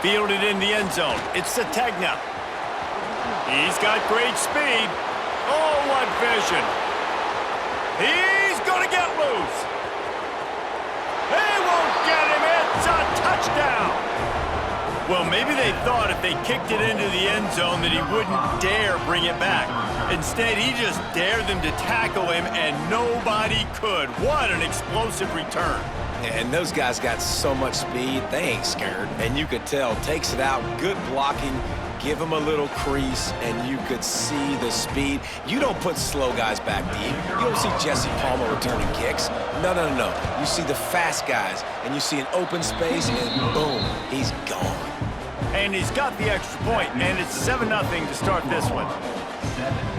Fielded in the end zone. It's Sategna. He's got great speed. Oh, what vision. He's going to get loose. They won't get him. It's a touchdown. Well, maybe they thought if they kicked it into the end zone that he wouldn't dare bring it back. Instead, he just dared them to tackle him, and nobody could. What an explosive return. And those guys got so much speed, they ain't scared. And you could tell, takes it out, good blocking, give him a little crease, and you could see the speed. You don't put slow guys back deep. You don't see Jesse Palmer returning kicks. No. You see the fast guys, and you see an open space, and boom, he's gone. And he's got the extra point, and it's 7-0 to start this one.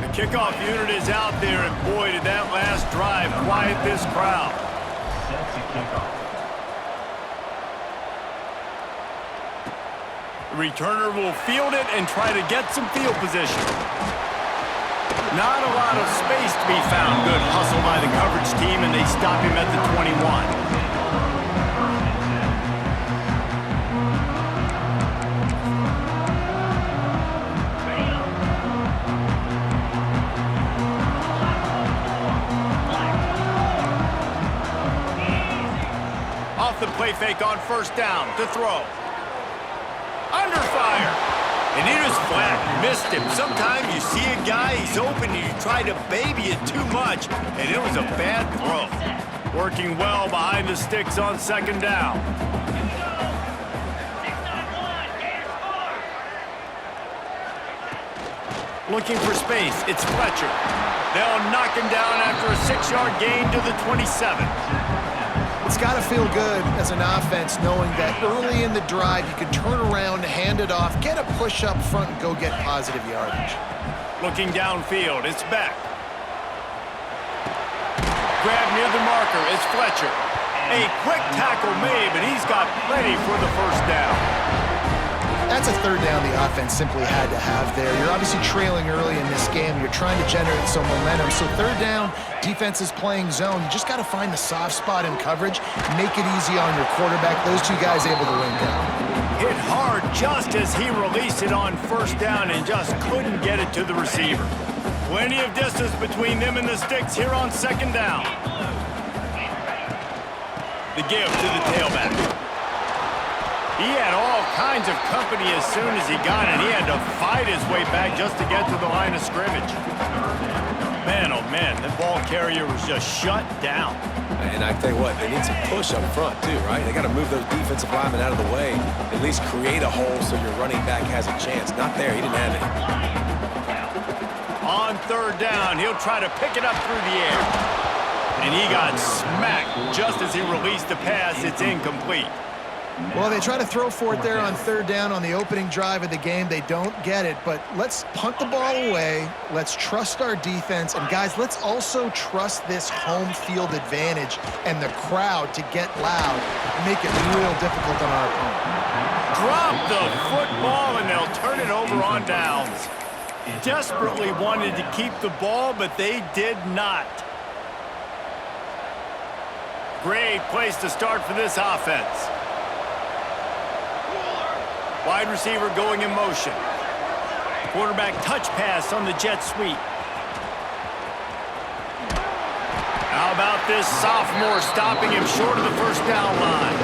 The kickoff unit is out there, and boy, did that last drive quiet this crowd. The returner will field it and try to get some field position. Not a lot of space to be found. Good hustle by the coverage team, and they stop him at the 21. Off the play fake on first down to throw. Under fire. And he just flat missed him. Sometimes you see a guy, he's open, and you try to baby it too much, and it was a bad throw. Working well behind the sticks on second down. Looking for space, it's Fletcher. They'll knock him down after a 6-yard gain to the 27. It's got to feel good as an offense knowing that early in the drive you can turn around, hand it off, get a push up front, and go get positive yardage. Looking downfield, it's Beck. Grab near the marker, it's Fletcher. A quick tackle made, but he's got plenty for the first down. That's a third down the offense simply had to have there. You're obviously trailing early in this game. You're trying to generate some momentum. So third down, defense is playing zone. You just got to find the soft spot in coverage, make it easy on your quarterback. Those two guys able to win down. Hit hard just as he released it on first down and just couldn't get it to the receiver. Plenty of distance between them and the sticks here on second down. The give to the tailback. He had all kinds of company as soon as he got it. He had to fight his way back just to get to the line of scrimmage. Man, oh man, the ball carrier was just shut down. And I tell you what, they need some push up front too, right? They got to move those defensive linemen out of the way, at least create a hole so your running back has a chance. Not there, he didn't have it. On third down, he'll try to pick it up through the air. And he got smacked just as he released the pass. It's incomplete. Well, they try to throw for it there on third down on the opening drive of the game. They don't get it, but let's punt the ball away. Let's trust our defense. And, guys, let's also trust this home field advantage and the crowd to get loud and make it real difficult on our opponent. Drop the football, and they'll turn it over on downs. Desperately wanted to keep the ball, but they did not. Great place to start for this offense. Wide receiver going in motion. Quarterback touch pass on the jet sweep. How about this sophomore stopping him short of the first down line?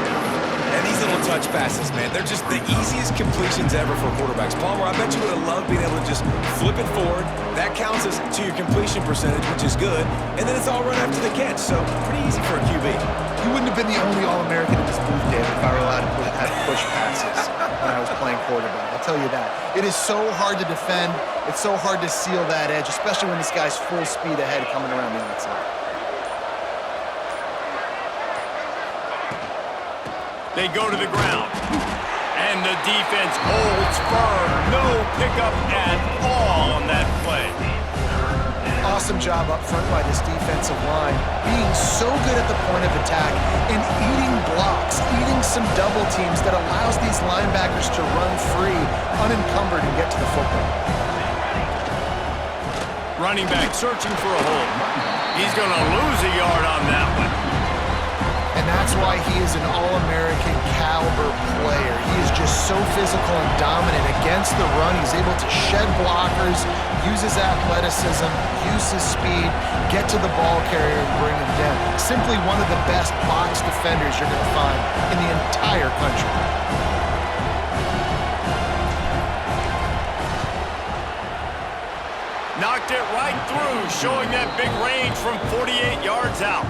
And these little touch passes, man, they're just the easiest completions ever for quarterbacks. Palmer, I bet you would have loved being able to just flip it forward. That counts as to your completion percentage, which is good. And then it's all run after the catch, so pretty easy for a QB. You wouldn't have been the only All-American in this booth, David, if I were allowed to have push passes when I was playing quarterback. I'll tell you that. It is so hard to defend. It's so hard to seal that edge, especially when this guy's full speed ahead coming around the outside. They go to the ground. And the defense holds firm. No pickup at all on that play. Awesome job up front by this defensive line, being so good at the point of attack and eating blocks, eating some double teams that allows these linebackers to run free, unencumbered, and get to the football. Running back searching for a hole. He's going to lose a yard on that one. And that That's why he is an All-American caliber player. He is just so physical and dominant against the run. He's able to shed blockers, use his athleticism, use his speed, get to the ball carrier and bring him down. Simply one of the best box defenders you're going to find in the entire country. Knocked it right through, showing that big range from 48 yards out.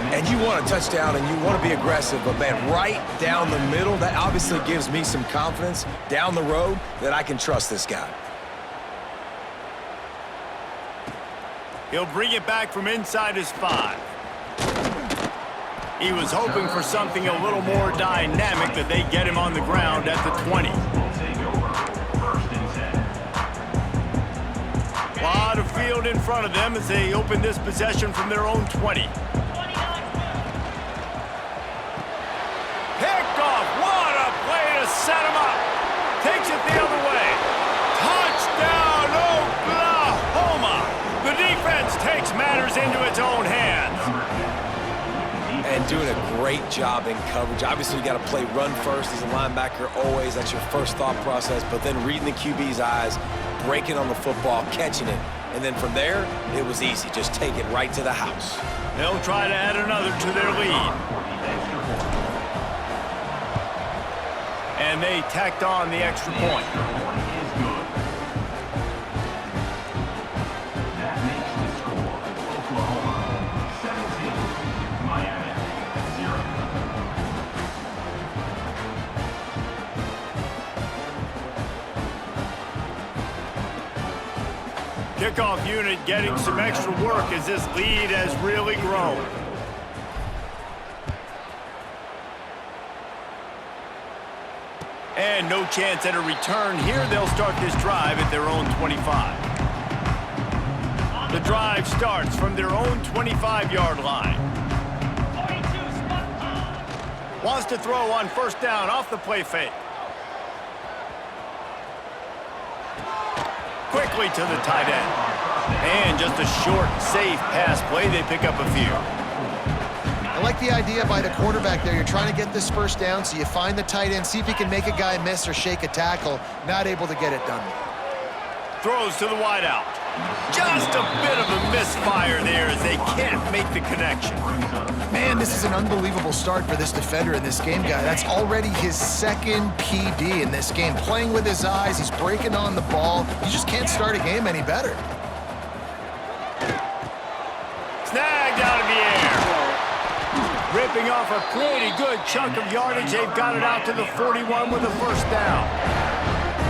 And you want a touchdown and you want to be aggressive, but man, right down the middle, that obviously gives me some confidence down the road that I can trust this guy. He'll bring it back from inside his 5. He was hoping for something a little more dynamic, that they get him on the ground at the 20. A lot of field in front of them as they open this possession from their own 20. Picked off. What a play to set him up. Takes it the other way. Touchdown, Oklahoma. The defense takes matters into its own hands. And doing a great job in coverage. Obviously, you got to play run first as a linebacker always. That's your first thought process. But then reading the QB's eyes, breaking on the football, catching it. And then from there, it was easy. Just take it right to the house. They'll try to add another to their lead. And they tacked on the extra point. Kickoff unit getting some extra work as this lead has really grown. And no chance at a return here. They'll start this drive at their own 25. The drive starts from their own 25-yard line. Wants to throw on first down off the play fake. Quickly to the tight end. And just a short, safe pass play. They pick up a few. I like the idea by the quarterback there. You're trying to get this first down, so you find the tight end, see if he can make a guy miss or shake a tackle. Not able to get it done. Throws to the wideout. Just a bit of a misfire there as they can't make the connection. Man, this is an unbelievable start for this defender in this game, guy. That's already his second PD in this game. Playing with his eyes, he's breaking on the ball. You just can't start a game any better. Snagged out of the air. Ripping off a pretty good chunk of yardage. They've got it out to the 41 with a first down.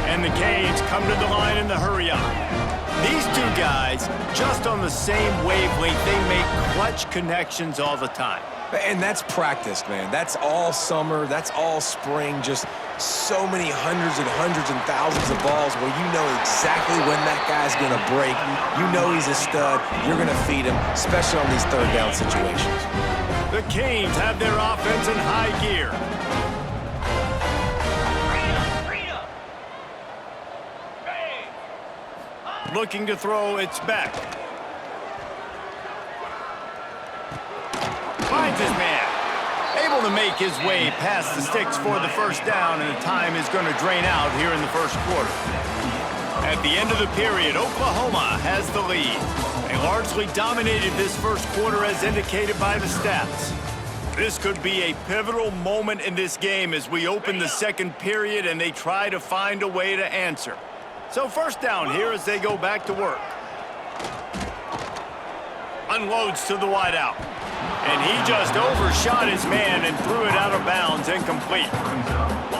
And the Canes come to the line in the hurry up. These two guys, just on the same wavelength, they make clutch connections all the time. And that's practiced, man. That's all summer. That's all spring. Just so many hundreds and thousands of balls where you know exactly when that guy's going to break. You know he's a stud. You're going to feed him, especially on these third down situations. The Canes have their offense in high gear. Looking to throw, it's back. Finds his man. Able to make his way past the sticks for the first down, and the time is going to drain out here in the first quarter. At the end of the period, Oklahoma has the lead. They largely dominated this first quarter as indicated by the stats. This could be a pivotal moment in this game as we open the second period and they try to find a way to answer. So first down here as they go back to work. Unloads to the wideout. And he just overshot his man and threw it out of bounds, incomplete.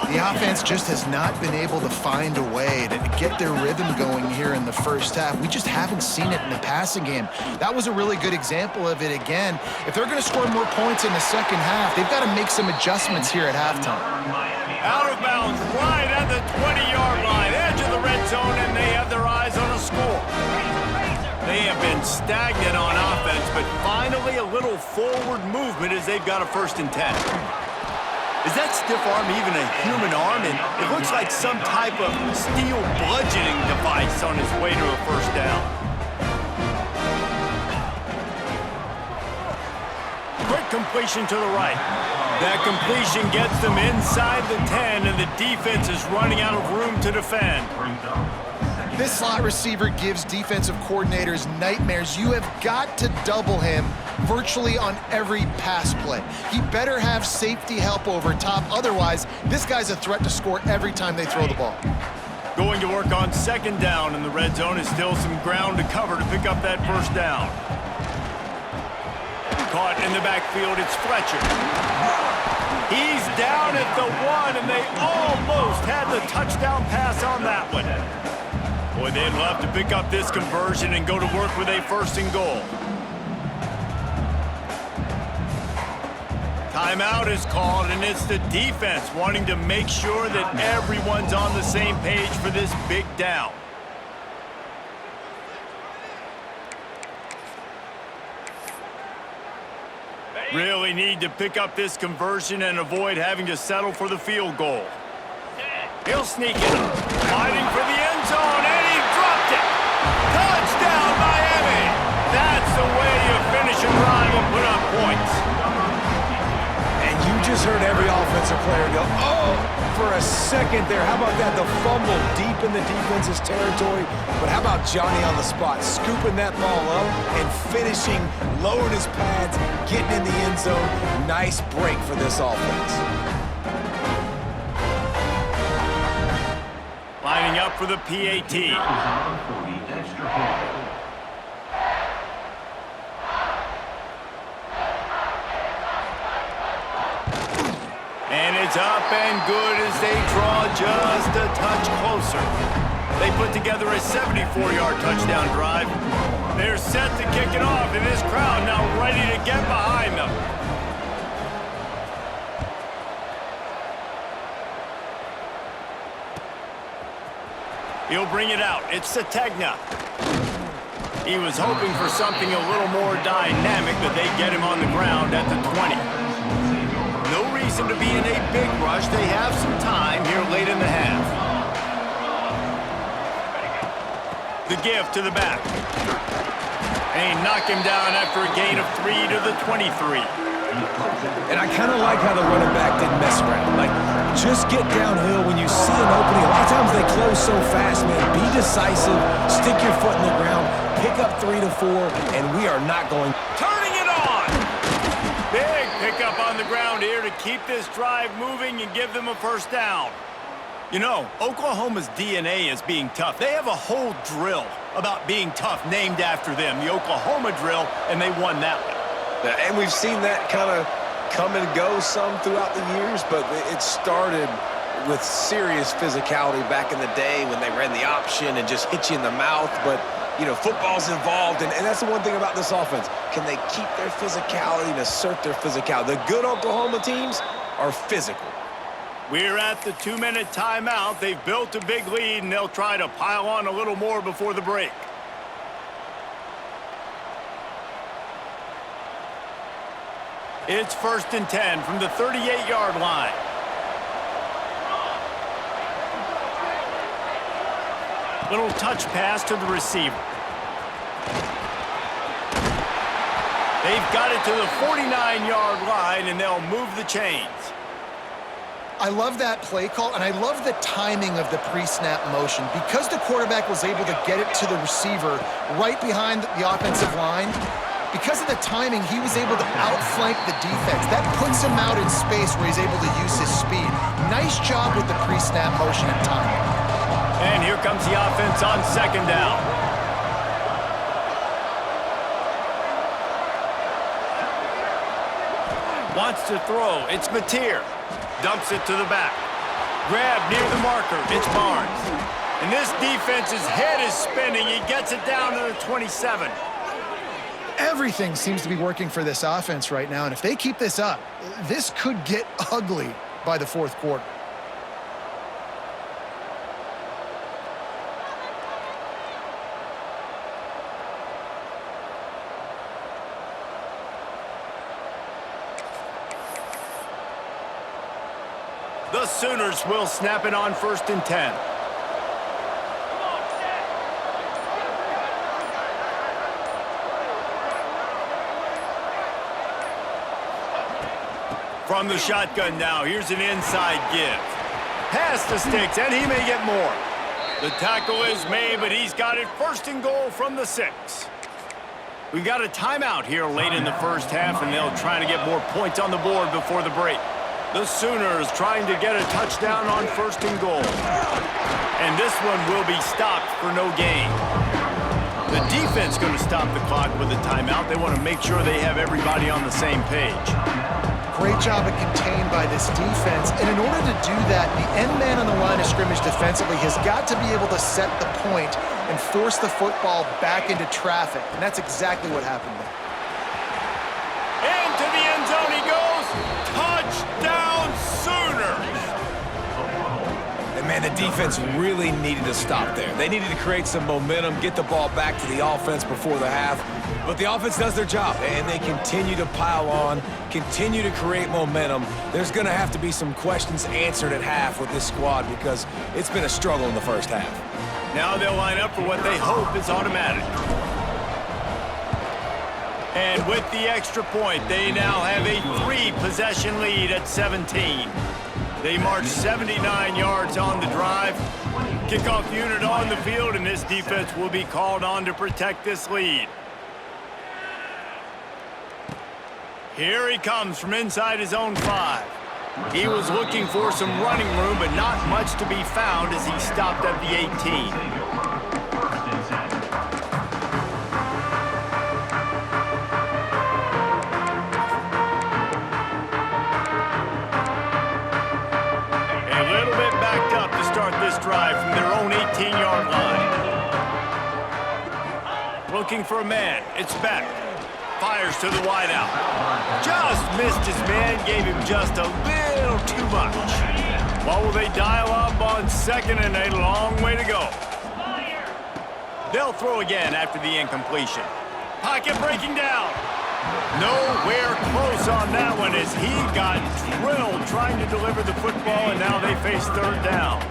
The offense just has not been able to find a way to get their rhythm going here in the first half. We just haven't seen it in the passing game. That was a really good example of it again. If they're going to score more points in the second half, they've got to make some adjustments here at halftime. Out of bounds, right at the 20-yard line, edge of the red zone, and they have their eyes on a score. They have been stagnant on offense, but finally a little forward movement as they've got a 1st and 10. Is that stiff arm even a human arm? And it looks like some type of steel bludgeoning device on his way to a first down. Quick Quick completion to the right. That completion gets them inside the 10, and the defense is running out of room to defend. This slot receiver gives defensive coordinators nightmares. You have got to double him virtually on every pass play. He better have safety help over top. Otherwise, this guy's a threat to score every time they throw the ball. Going to work on second down in the red zone is still some ground to cover to pick up that first down. Caught in the backfield, it's Fletcher. He's down at the 1, and they almost had the touchdown pass on that one. Boy, they'd love to pick up this conversion and go to work with a first and goal. Timeout is called, and it's the defense wanting to make sure that everyone's on the same page for this big down. Really need to pick up this conversion and avoid having to settle for the field goal. He'll sneak it, fighting for the end zone, and he dropped it. Touchdown, Miami. That's the way you finish a drive and put up points. And you just heard every offensive player go, oh, for a second there. How about that? The fumble deep in the defense's territory. But how about Johnny on the spot, scooping that ball up and finishing, lowering his pads, getting in the end zone. Nice break for this offense. Lining up for the PAT. And it's up and good as they draw just a touch closer. They put together a 74-yard touchdown drive. They're set to kick it off, and this crowd now ready to get behind them. He'll bring it out. It's Sategna. He was hoping for something a little more dynamic, but they get him on the ground at the 20. No reason to be in a big rush. They have some time here late in the half. The give to the back. And he knocked him down after a gain of 3 to the 23. And I kind of like how the running back didn't mess around. Like, just get downhill when you see an opening. A lot of times they close so fast, man. Be decisive, stick your foot in the ground, pick up 3 to 4, and we are not going. Turning it on! Big pickup on the ground here to keep this drive moving and give them a first down. You know, Oklahoma's DNA is being tough. They have a whole drill about being tough named after them, the Oklahoma drill, and they won that one. And we've seen that kind of come and go some throughout the years, but it started with serious physicality back in the day when they ran the option and just hit you in the mouth. But, you know, football's involved, and that's the one thing about this offense. Can they keep their physicality and assert their physicality? The good Oklahoma teams are physical. We're at the 2-minute timeout. They've built a big lead, and they'll try to pile on a little more before the break. It's 1st and 10 from the 38-yard line. Little touch pass to the receiver. They've got it to the 49-yard line, and they'll move the chains. I love that play call, and I love the timing of the pre-snap motion. Because the quarterback was able to get it to the receiver right behind the offensive line, because of the timing, he was able to outflank the defense. That puts him out in space where he's able to use his speed. Nice job with the pre-snap motion and timing. And here comes the offense on second down. Wants to throw. It's Mateer. Dumps it to the back. Grab near the marker. It's Barnes. And this defense's head is spinning. He gets it down to the 27. Everything seems to be working for this offense right now, and if they keep this up, this could get ugly by the fourth quarter. The Sooners will snap it on 1st and 10. From the shotgun now, here's an inside give. Pass to Sticks, and he may get more. The tackle is made, but he's got it first and goal from the 6. We've got a timeout here late in the first half, and they'll try to get more points on the board before the break. The Sooners trying to get a touchdown on first and goal. And this one will be stopped for no gain. The defense going to stop the clock with a timeout. They want to make sure they have everybody on the same page. Great job of contained by this defense. And in order to do that, the end man on the line of scrimmage defensively has got to be able to set the point and force the football back into traffic. And that's exactly what happened there. Into the end zone he goes. Touchdown Sooners! And man, the defense really needed to stop there. They needed to create some momentum, get the ball back to the offense before the half. But the offense does their job, and they continue to pile on, continue to create momentum. There's going to have to be some questions answered at half with this squad because it's been a struggle in the first half. Now they'll line up for what they hope is automatic. And with the extra point, they now have a 3-possession lead at 17. They march 79 yards on the drive. Kickoff unit on the field, and this defense will be called on to protect this lead. Here he comes from inside his own 5. He was looking for some running room, but not much to be found as he stopped at the 18. A little bit backed up to start this drive from their own 18-yard line. Looking for a man. It's Beck. Fires to the wideout. Just missed his man, gave him just a little too much. What will they dial up on second and a long way to go? They'll throw again after the incompletion. Pocket breaking down. Nowhere close on that one as he got drilled trying to deliver the football, and now they face third down.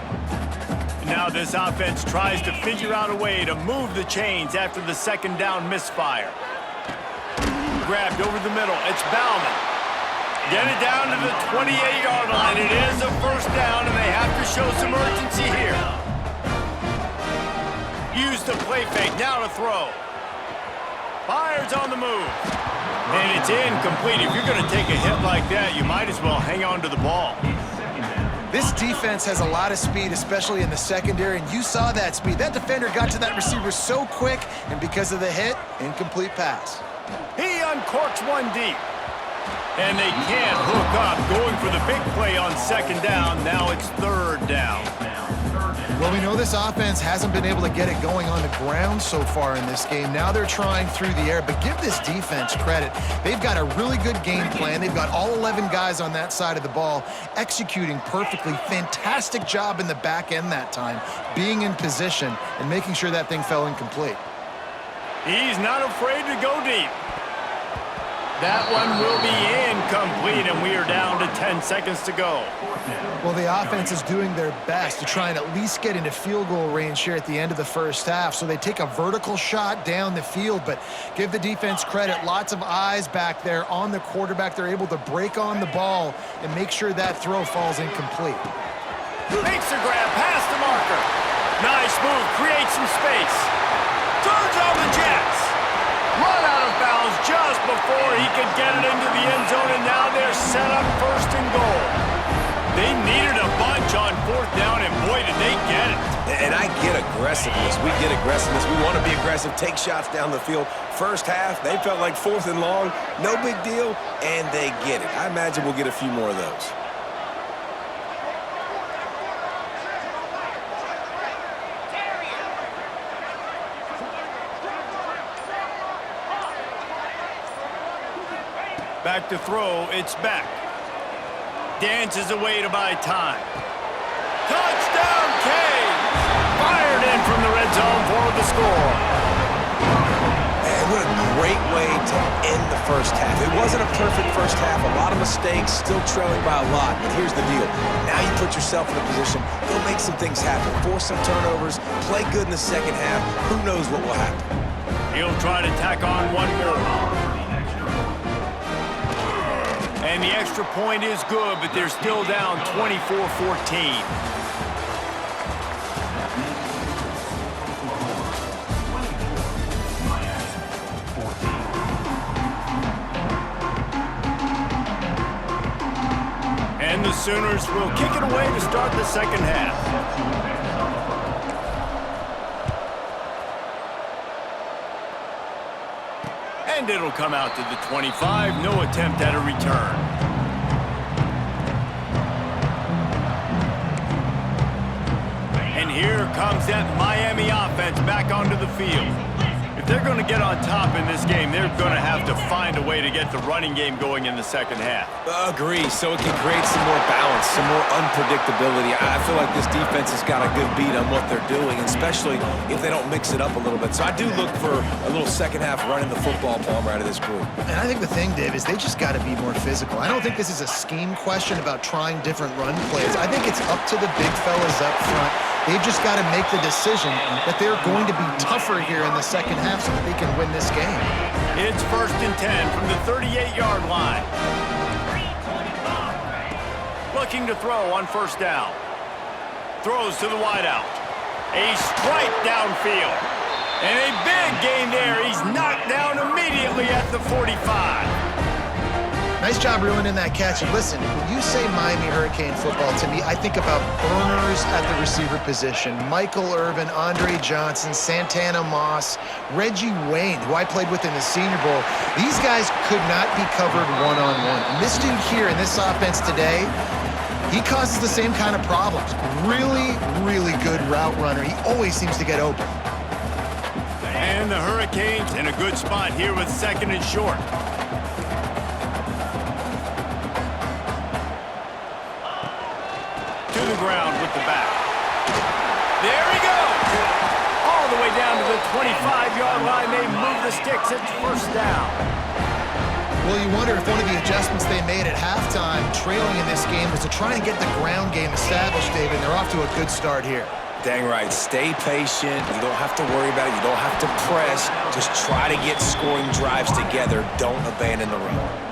Now this offense tries to figure out a way to move the chains after the second down misfire. Grabbed over the middle. It's Bauman. Get it down to the 28-yard line. It is a first down, and they have to show some urgency here. Use the play fake. Now to throw. Fires on the move. And it's incomplete. If you're going to take a hit like that, you might as well hang on to the ball. This defense has a lot of speed, especially in the secondary, and you saw that speed. That defender got to that receiver so quick, and because of the hit, incomplete pass. He uncorks one deep. And they can't hook up. Going for the big play on second down. Now it's third down. Well, we know this offense hasn't been able to get it going on the ground so far in this game. Now they're trying through the air, but give this defense credit. They've got a really good game plan. They've got all 11 guys on that side of the ball executing perfectly. Fantastic job in the back end that time, being in position and making sure that thing fell incomplete. He's not afraid to go deep. That one will be incomplete, and we are down to 10 seconds to go. Well, the offense is doing their best to try and at least get into field goal range here at the end of the first half. So they take a vertical shot down the field, but give the defense credit. Lots of eyes back there on the quarterback. They're able to break on the ball and make sure that throw falls incomplete. Makes a grab past the marker. Nice move, creates some space. Turns on the Jets. Run out of bounds just before he could get it into the end zone, and now they're set up first and goal. They needed a bunch on fourth down, and boy, did they get it. And I get aggressiveness. We get aggressiveness. We want to be aggressive, take shots down the field. First half, they felt like fourth and long. No big deal, and they get it. I imagine we'll get a few more of those. Back to throw, it's back. Dances away to buy time. Touchdown, Canes! Fired in from the red zone for the score. Man, what a great way to end the first half. It wasn't a perfect first half, a lot of mistakes, still trailing by a lot, but here's the deal. Now you put yourself in a position, go make some things happen, force some turnovers, play good in the second half. Who knows what will happen? He'll try to tack on one more. And And the extra point is good, but they're still down 24-14. And the Sooners will kick it away to start the second half. And it'll come out to the 25. No attempt at a return. And here comes that Miami offense back onto the field. If they're going to get on top in this game, they're going to have to find a way to get the running game going in the second half. Agree, so it can create some more balance, some more unpredictability. I feel like this defense has got a good beat on what they're doing, especially if they don't mix it up a little bit. So I do look for a little second half running the football, Palmer, out of this group. And I think the thing, Dave, is they just got to be more physical. I don't think this is a scheme question about trying different run plays. I think it's up to the big fellas up front. They've just got to make the decision that they're going to be tougher here in the second half so that they can win this game. It's 1st and 10 from the 38-yard line. Looking to throw on first down. Throws to the wideout. A strike downfield. And a big gain there. He's knocked down immediately at the 45. Nice job reeling in that catch. And listen, when you say Miami Hurricane football, to me, I think about burners at the receiver position. Michael Irvin, Andre Johnson, Santana Moss, Reggie Wayne, who I played with in the Senior Bowl. These guys could not be covered one-on-one. And this dude here in this offense today, he causes the same kind of problems. Really, really good route runner. He always seems to get open. And the Hurricanes in a good spot here with 2nd and short. To the ground with the back. There he goes! All the way down to the 25-yard line. They move the sticks. It's first down. Well, you wonder if one of the adjustments they made at halftime, trailing in this game, was to try and get the ground game established, David. They're off to a good start here. Dang right. Stay patient. You don't have to worry about it. You don't have to press. Just try to get scoring drives together. Don't abandon the run.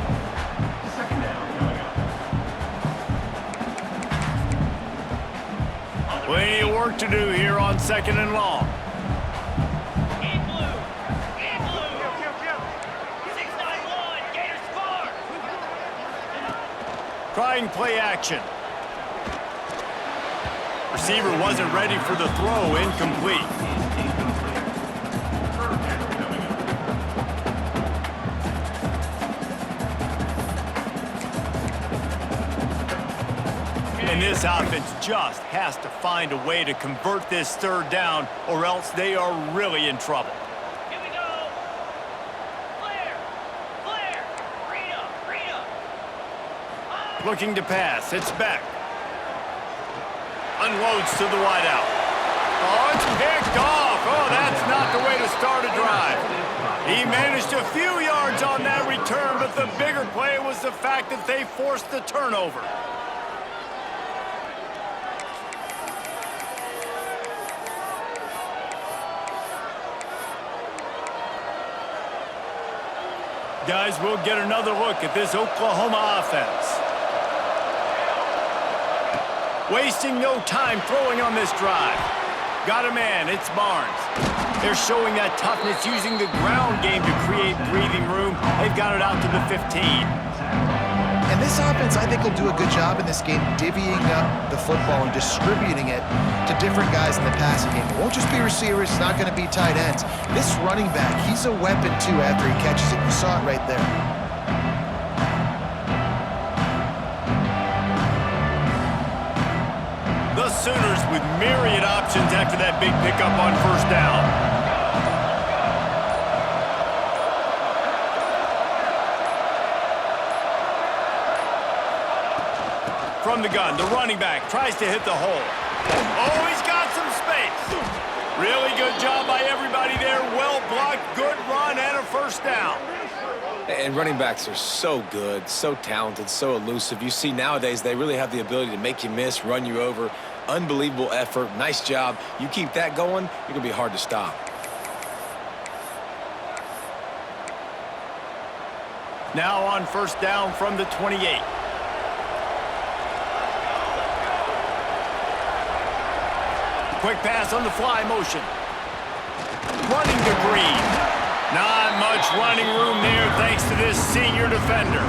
Plenty of work to do here on 2nd and long. Trying play action. Receiver wasn't ready for the throw. Incomplete. And this offense just has to find a way to convert this 3rd down, or else they are really in trouble. Here we go. Flare. Rita. Looking to pass. It's Beck. Unloads to the wideout. Oh, it's picked off. Oh, that's not the way to start a drive. He managed a few yards on that return, but the bigger play was the fact that they forced the turnover. Guys, we'll get another look at this Oklahoma offense. Wasting no time throwing on this drive. Got a man, it's Barnes. They're showing that toughness using the ground game to create breathing room. They've got it out to the 15. And this offense, I think, will do a good job in this game divvying up the football and distributing it to different guys in the passing game. It won't just be receivers. It's not going to be tight ends. This running back, he's a weapon, too, after he catches it. You saw it right there. The Sooners with myriad options after that big pickup on first down. From the gun, the running back tries to hit the hole. Oh, he's got some space. Really good job by everybody there. Well blocked, good run, and a first down. And running backs are so good, so talented, so elusive. You see nowadays they really have the ability to make you miss, run you over. Unbelievable effort. Nice job. You keep that going, you're going to be hard to stop. Now on first down from the 28. Quick pass on the fly motion. Running to Green. Not much running room there thanks to this senior defender.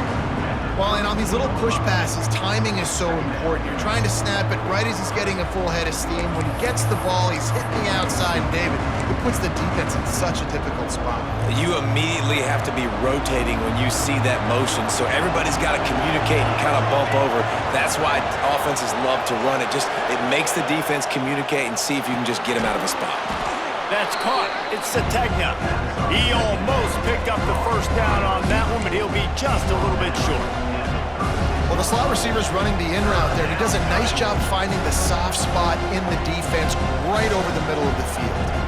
Well, and on these little push passes, timing is so important. You're trying to snap it right as he's getting a full head of steam. When he gets the ball, he's hitting the outside. David, it puts the defense in such a difficult spot. You immediately have to be rotating when you see that motion, so everybody's got to communicate and kind of bump over. That's why offenses love to run it. It makes the defense communicate and see if you can just get him out of a spot. That's caught. It's Sategna. He almost picked up the first down on that one, but he'll be just a little bit short. Well, the slot receiver's running the in route there. He does a nice job finding the soft spot in the defense right over the middle of the field.